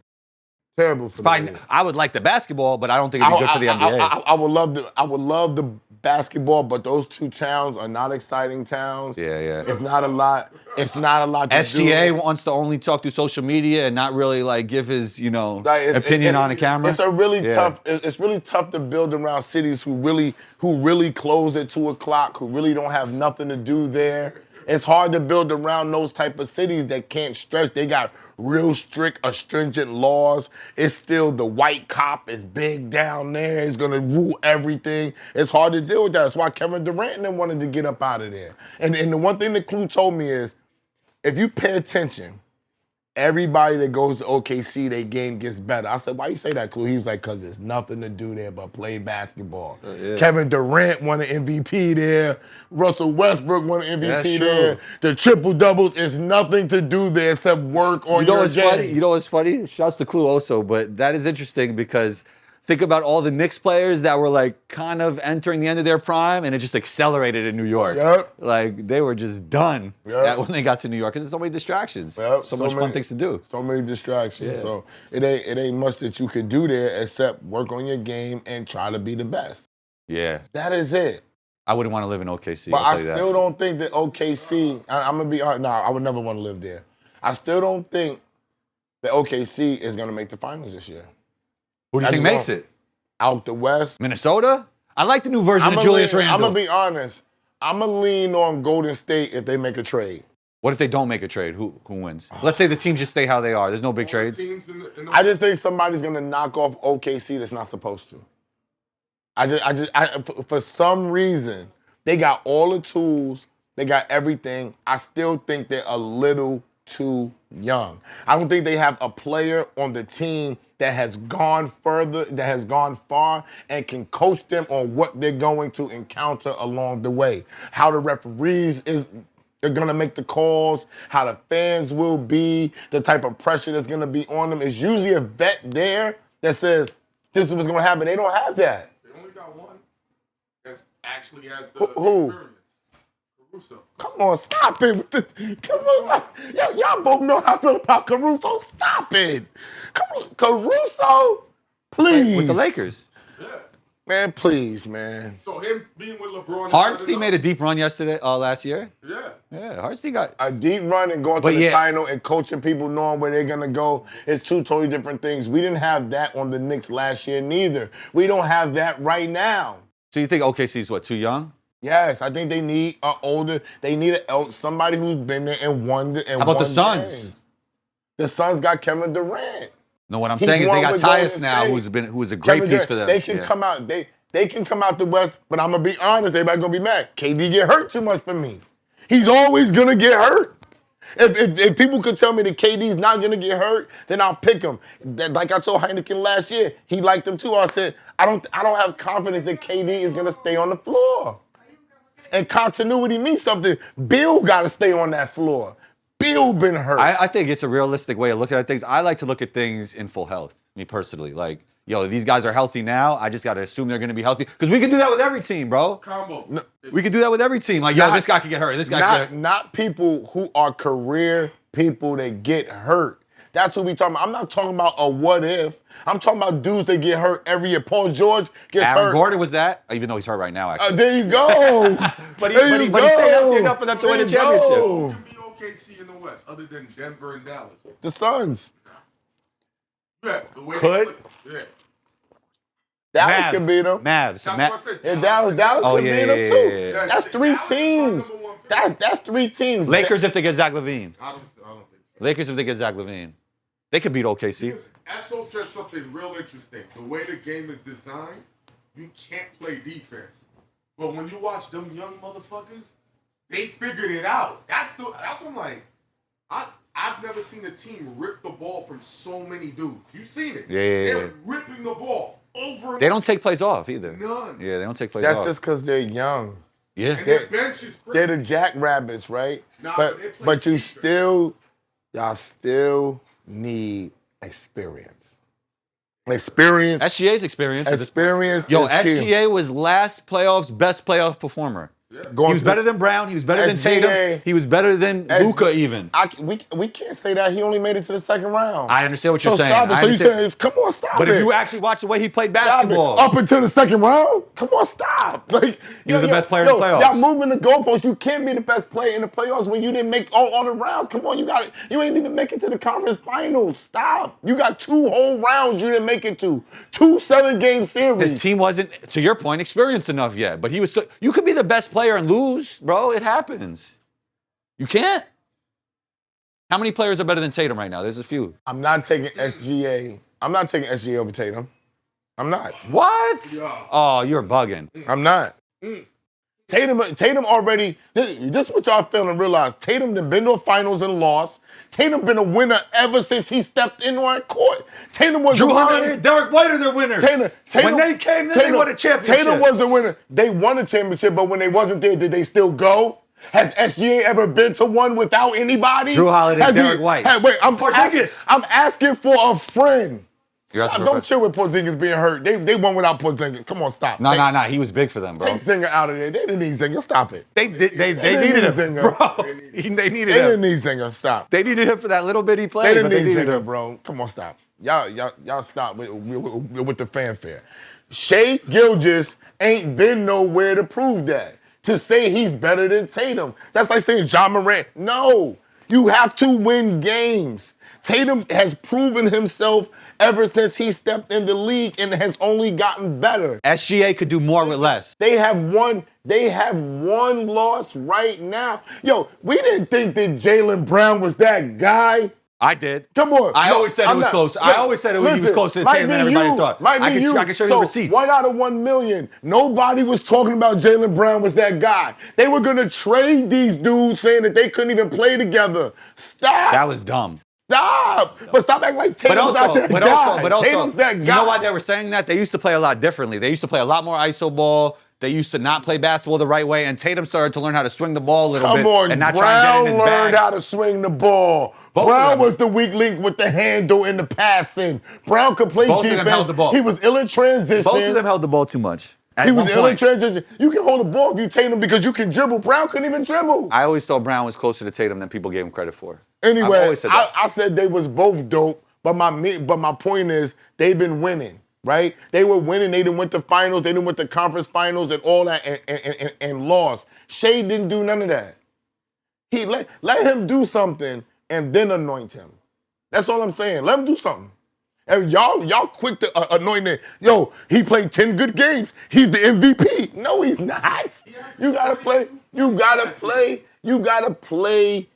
Terrible for the Fine. league. I would like the basketball, but I don't think it'd be good for the NBA. I would love the basketball, but those two towns are not exciting towns. Yeah. It's not a lot. It's not a lot to SGA do. wants to only talk through social media and not really like give his, Like, opinion on the camera. It's a really Yeah. tough. It's really tough to build around cities who really close at 2:00, who really don't have nothing to do there. It's hard to build around those type of cities that can't stretch. They got real strict, astringent laws. It's still the white cop is big down there. He's gonna rule everything. It's hard to deal with that. That's why Kevin Durant and them wanted to get up out of there. And the one thing that Clue told me is, if you pay attention, everybody that goes to OKC, their game gets better. I said, why you say that, Clue? He was like, because there's nothing to do there but play basketball. Yeah. Kevin Durant won an MVP there. Russell Westbrook won an MVP That's there. true. The triple-doubles is nothing to do there except work on You know your what's game. funny? You know what's funny? Shouts to Clue also, but that is interesting because think about all the Knicks players that were like kind of entering the end of their prime and it just accelerated in New York. Yep. Like they were just done Yep. when they got to New York because there's so many distractions. Yep, So much fun many- things to do. So many distractions. Yeah. So it ain't much that you could do there except work on your game and try to be the best. Yeah. That is it. I wouldn't want to live in OKC. But I'll I tell you that. still don't think that OKC, I'm going to be honest, no, I would never want to live there. I still don't think that OKC is going to make the finals this year. Who do you I think just makes don't. it? Out the West. Minnesota? I like the new version of I'ma Julius lean- I'm Randle. going to be honest. I'm going to lean on Golden State if they make a trade. What if they don't make a trade? Who wins? Let's say the teams just stay how they are. There's no big All the trades. teams in the I just think somebody's going to knock off OKC that's not supposed to. For some reason, they got all the tools, they got everything. I still think they're a little too young. I don't think they have a player on the team that has gone further, that has gone far, and can coach them on what they're going to encounter along the way. How the referees they're gonna make the calls, how the fans will be, the type of pressure that's gonna be on them. It's usually a vet there that says, this is what's gonna happen. They don't have that. They only got one that actually has the Who? experience. Caruso. Come on, stop it. With the, Caruso. Y'all both know how I feel about Caruso. Stop it. Caruso, please. With the Lakers. Yeah. Man, please, man. So him being with LeBron. Hardenstein made a deep run last year. Yeah. Yeah, Hardenstein got. A deep run and going to But the yeah. title and coaching people knowing where they're going to go is two totally different things. We didn't have that on the Knicks last year neither. We don't have that right now. So you think OKC's what, too young? Yes, I think they need somebody who's been there and won the. How about the Suns? The Suns got Kevin Durant. No, what I'm He's saying is they won got with Golden Tyus now, State. who's a great Kevin piece Durant, for them. They can come out. They can come out the West, but I'm gonna be honest. Everybody gonna be mad. KD get hurt too much for me. He's always gonna get hurt. If people could tell me that KD's not gonna get hurt, then I'll pick him. Like I told Heineken last year, he liked him too. I said I don't have confidence that KD is gonna stay on the floor. And continuity means something. Bill got to stay on that floor. Bill been hurt. I think it's a realistic way of looking at things. I like to look at things in full health, me personally. Like, yo, these guys are healthy now. I just got to assume they're going to be healthy. Because we can do that with every team, bro. Combo. No, We can do that with every team. Like, yo, this guy can get hurt. This guy can get hurt. Not people who are career people that get hurt. That's what we talking about. I'm not talking about a what if. I'm talking about dudes that get hurt every year. Paul George gets hurt. Aaron Gordon was that, even though he's hurt right now, actually. There you go. But he stayed healthy enough for them to win a championship. Who can be OKC in the West other than Denver and Dallas? The Suns. Yeah, the way Could? they play. Yeah. Dallas can beat them. Mavs. That's what I said. Yeah, Dallas Oh, can yeah, beat them yeah, too. yeah, yeah. That's three Dallas is my teams. number one pick. That's three teams. Lakers if they get Zach LaVine. I don't think so. Lakers if they get Zach LaVine. They could beat OKC. Because Esso said something real interesting. The way the game is designed, you can't play defense. But when you watch them young motherfuckers, they figured it out. That's what I'm like. I've never seen a team rip the ball from so many dudes. You've seen it. Yeah. They're ripping the ball over and They don't take plays off either. None. Yeah, they don't take plays That's off. just because they're young. Yeah. And their bench is crazy. They're the Jackrabbits, right? Nah, but they play but you defense. y'all still need experience. Experience. SGA's experience. Experience. Yo, is key. SGA was last playoff's best playoff performer. Going He was to- better than Brown. He was better than SGA. Tatum. He was better than Luka even. We can't say that. He only made it to the second round. I understand what you're So saying. stop it. I So you understand. saying, come on, stop But it. if you actually watch the way he played Stop it. basketball, Up until the second round? Come on, stop. Like, He was the best player in the playoffs. Y'all moving the goalposts. You can't be the best player in the playoffs when you didn't make all the rounds. Come on, you got it. You ain't even make it to the conference finals. Stop. You got 2 whole rounds you didn't make it to. 2 7-game series. his team wasn't, to your point, experienced enough yet. But he was still, you could be the best player and lose, bro. It happens. You can't. How many players are better than Tatum right now? There's a few. I'm not taking SGA. I'm not taking SGA over Tatum. I'm not. What? Yeah. Oh, you're bugging. I'm not. Tatum already, this is what y'all fail to realize. Tatum done been to a finals and lost. Tatum been a winner ever since he stepped in on court. Tatum was Drew a winner. Holiday, Derek White are their winners. When they came, then they won a championship. Tatum was the winner. They won a championship, but when they wasn't there, did they still go? Has SGA ever been to one without anybody? Drew Holiday, Has Derek White. Wait, Porzingis. I'm asking for a friend. You're asking for a Don't friend. chill with Porzingis being hurt. They won without Porzingis. Come on, stop. No. He was big for them, bro. Take Zinger out of there. They didn't need Zinger. Stop it. They didn't needed need him, Zinger. bro. They needed They him. didn't need Zinger. Stop. They needed him for that little bit he played. They didn't but need needed Zinger, him. bro. Come on, stop. Y'all stop with the fanfare. Shea Gilgeous ain't been nowhere to prove that. To say he's better than Tatum. That's like saying John Morant. No. You have to win games. Tatum has proven himself ever since he stepped in the league and has only gotten better. SGA could do more with less. They have one loss right now. Yo, we didn't think that Jaylen Brown was that guy. I did. Come on. I No, always said it I'm was not- close. I always said he was closer to might Tatum than be everybody you, thought. Might be I can show you So, receipts. 1 out of 1 million. Nobody was talking about Jaylen Brown was that guy. They were going to trade these dudes saying that they couldn't even play together. Stop. That was dumb. Stop. But stop acting like Tatum's not that guy. Tatum's that guy. You know why they were saying that? They used to play a lot differently. They used to play a lot more iso ball. They used to not play basketball the right way, and Tatum started to learn how to swing the ball a little bit Come on, and not Brown try and get in his learned bag. how to swing the ball. Both of Brown them. was the weak link with the handle and the passing. Brown could play Both of them defense. held the ball. He was ill in transition. Both of them held the ball too much. At He was one ill in point. transition. You can hold the ball if you Tatum because you can dribble. Brown couldn't even dribble. I always thought Brown was closer to Tatum than people gave him credit for. Anyway, I've always said that. I said they was both dope, but my point is they've been winning, right? They were winning. They didn't went to finals. They didn't went to conference finals and all that and lost. Shea didn't do none of that. He let him do something and then anoint him. That's all I'm saying. Let him do something. And y'all quick to anoint him. Yo, he played 10 good games. He's the MVP. No, he's not. You gotta play. You gotta play. You gotta play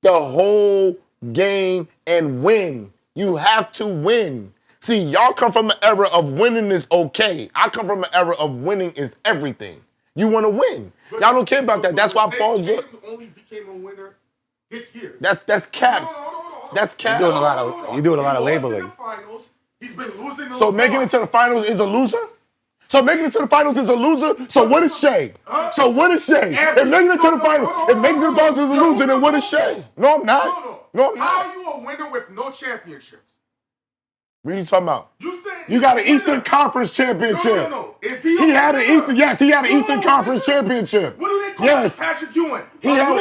the whole game and win. You have to win. See, y'all come from an era of winning is okay. I come from an era of winning is everything. You want to win. Y'all don't care about that. That's why Paul George only became a winner this year. That's cap. That's cap. You're doing a lot of labeling. He's been losing. So making it to the finals is a loser? So making it to the finals is a loser? So what is Shea? So what is Shea? If making it to the finals, if making it to the finals is a loser, then what is Shea? No, I'm not. No, I'm not. How are you a winner with no championships? What are you talking about? You got an Eastern Conference championship. No. Is he had an Eastern, yes, he had an Eastern Conference championship. What do they call Patrick Ewing? He had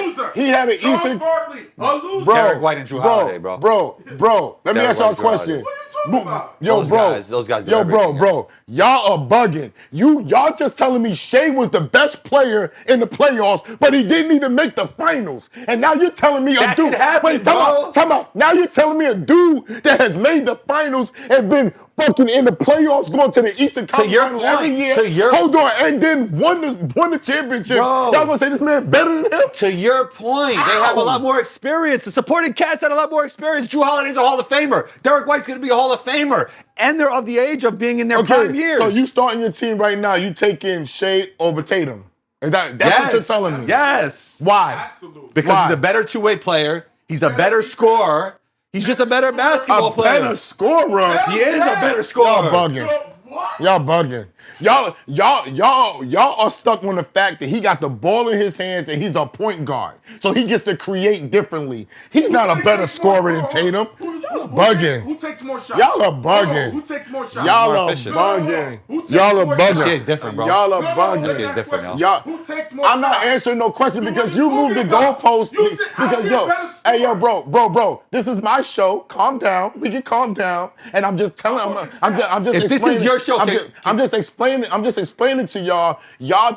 an Charles Eastern. Barkley, a loser. Derek White and Drew Holiday, bro. Bro. Let me ask y'all a question. What are you talking about? Those guys do everything. Bro. Y'all are bugging. Y'all just telling me Shea was the best player in the playoffs, but he didn't even make the finals. And now you're telling me a dude. Wait, time out. Now you're telling me a dude that has made the finals and been fucking in the playoffs, going to the Eastern Conference Finals every year. Hold on, and then won the championship. Bro. Y'all gonna say this man better than him? To your point, they have a lot more experience. The supporting cast had a lot more experience. Drew Holiday's a Hall of Famer. Derek White's going to be a Hall of Famer. And they're of the age of being in their prime years. So you starting your team right now, you taking Shea over Tatum. That's what you're telling me. Yes. Why? Absolutely. Because he's a better two-way player. He's a better scorer. He's just a better basketball player. A better scorer. He is a better scorer. Y'all bugging. What? Y'all bugging. Y'all are stuck on the fact that he got the ball in his hands and he's a point guard. So he gets to create differently. He's not a better scorer than Tatum. Bugging. Who takes more shots? Y'all are bugging. Who takes more shots? Y'all are efficient. bugging. Who Y'all are bugging. Shea's different, bro. Y'all are bugging. Shea's different, yo. Y'all, Who takes more I'm not shots? answering no question Dude, because what you you moved the talking about? goalpost. You said, Because hey yo, bro, this is my show. Calm down. We can calm down. And I'm just telling. I'm just. If this is your show, I'm just explaining. I'm just explaining to y'all. Y'all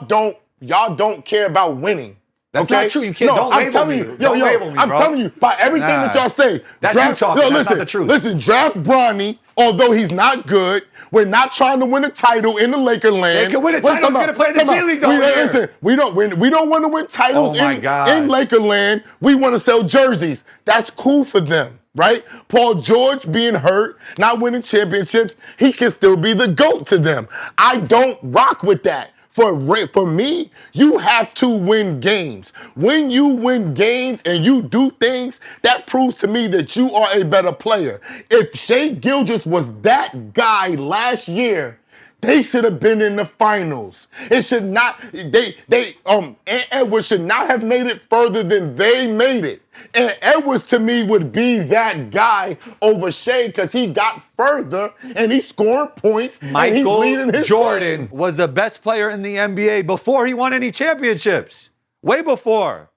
don't care about winning. That's okay? not true. You can't. Don't I'm label telling me. you. Don't label me, I'm bro. telling you by everything that y'all say. That's you talking. That's not the truth. Listen, draft Bronny, although he's not good. We're not trying to win a title in the Laker land. They can win a title. He's going to play in the G League, though. We don't want to win titles in Laker land. We want to sell jerseys. That's cool for them, right? Paul George being hurt, not winning championships, he can still be the GOAT to them. I don't rock with that. For me, you have to win games. When you win games and you do things, that proves to me that you are a better player. If Shea Gilgeous was that guy last year, they should have been in the finals. It should not. Edwards should not have made it further than they made it. And Edwards to me would be that guy over Shea because he got further and he's scoring points. Michael and he's leading his Jordan team. was the best player in the NBA before he won any championships. Way before.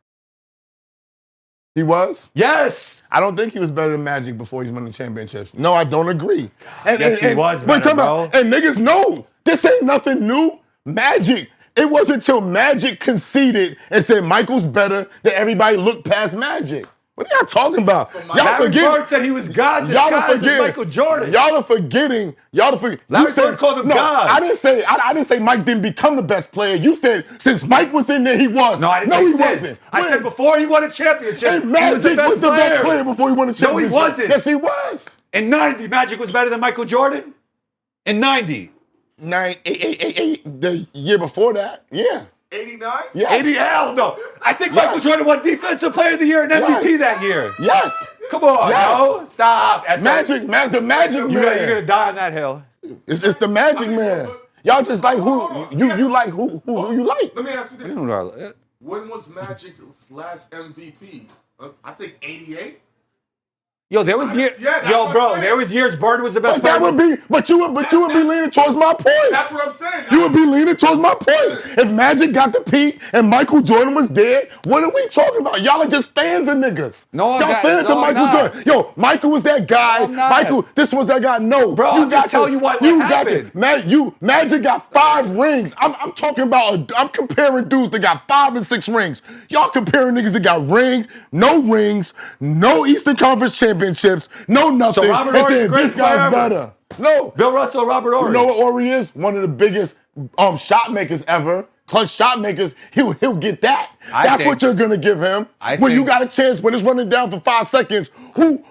He was? Yes. I don't think he was better than Magic before he's winning championships. No, I don't agree. Yes, he was better, bro. And niggas know this ain't nothing new. Magic. It wasn't until Magic conceded and said Michael's better that everybody looked past Magic. What are y'all talking about? Larry Bird said he was God disguised as Michael Jordan. Y'all are forgetting. Larry Bird called him God. I didn't say Mike didn't become the best player. You said since Mike was in there, he was. No, I didn't say he since. wasn't. I said before he won a championship, And Magic was the best player before he won a championship. No, he wasn't. Yes, he was. In 90, Magic was better than Michael Jordan? In 90. The year before that, yeah. 89? Yes. 80, hell no. I think Michael Jordan won Defensive Player of the Year and MVP that year. Yes. Come on, yo. Stop. Magic man. You're going to die on that hill. It's the Magic man. Y'all just like who you like who you like. Let me ask you this. When was Magic's last MVP? I think 88. Yo, there was years. There was years Bird was the best player. But you would be leaning towards my point. That's what I'm saying. You would be leaning towards my point. If Magic got the peak and Michael Jordan was there, what are we talking about? Y'all are just fans of niggas. Y'all fans of Michael Jordan. Yo, Michael was that guy. Michael, this was that guy. No, bro, I'm just telling you what happened. Magic got 5 rings. I'm talking about. I'm comparing dudes that got 5 and 6 rings. Y'all comparing niggas that got rings, no Eastern Conference championships, no nothing. So Robert Horry, the greatest this guy's player ever. better. No. Bill Russell, Robert Horry. You know what Horry is? One of the biggest shot makers ever. clutch shot makers, he'll get that. That's what you're gonna give him. When you got a chance, when it's running down for 5 seconds, who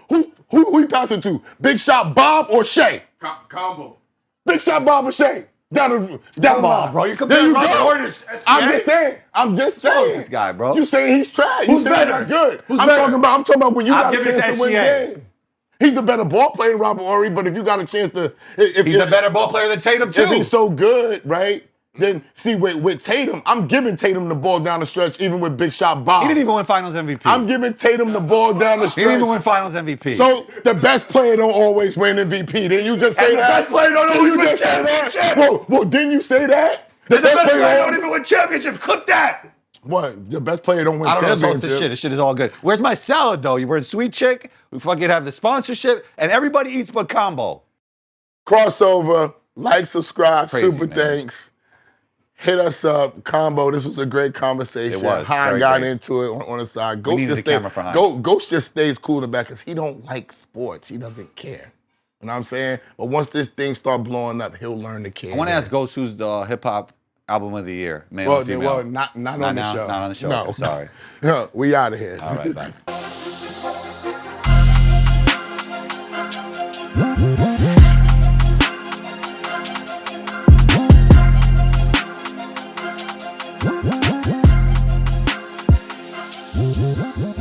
you passing to? Big shot Bob or Shea? Combo. Big shot Bob or Shea? Down Come on, bro. You comparing Robert Horry to I'm just saying. This guy, bro. You saying he's trash. Who's you saying better? He's not good. Who's I'm better? talking about when you got a giving it chance to to win SGA. games. He's a better ball player than Robert Horry, but if you got a chance to, He's a better ball player than Tatum, too. if he's so good, right? Then see with Tatum, I'm giving Tatum the ball down the stretch, even with Big Shot Bob. He didn't even win Finals MVP. I'm giving Tatum the ball down the He stretch. didn't even win Finals MVP. So the best player don't always win MVP. Then you just say And the that. best player don't Then always you win just say that? championships. Well, didn't you say that? the best player don't even win championships. Clip that. What? The best player don't win I don't know. It's all championship. this shit. This shit is all good. Where's my salad, though? You were in Sweet Chick. We fucking have the sponsorship, and everybody eats but combo. Crossover, like, subscribe, Crazy, super man. thanks. Hit us up, combo. This was a great conversation. It was, Hein very got great. into it on the side. Ghost needed just the camera for Hein. Ghost just stays cool in the back because he don't like sports. He doesn't care. You know what I'm saying? But once this thing start blowing up, he'll learn to care. I want to ask Ghost who's the hip hop album of the year, male Well, or female? not Not on the now? show. Not on the show. No, Okay, sorry. No, we out of here. All right, bye. We'll be right back.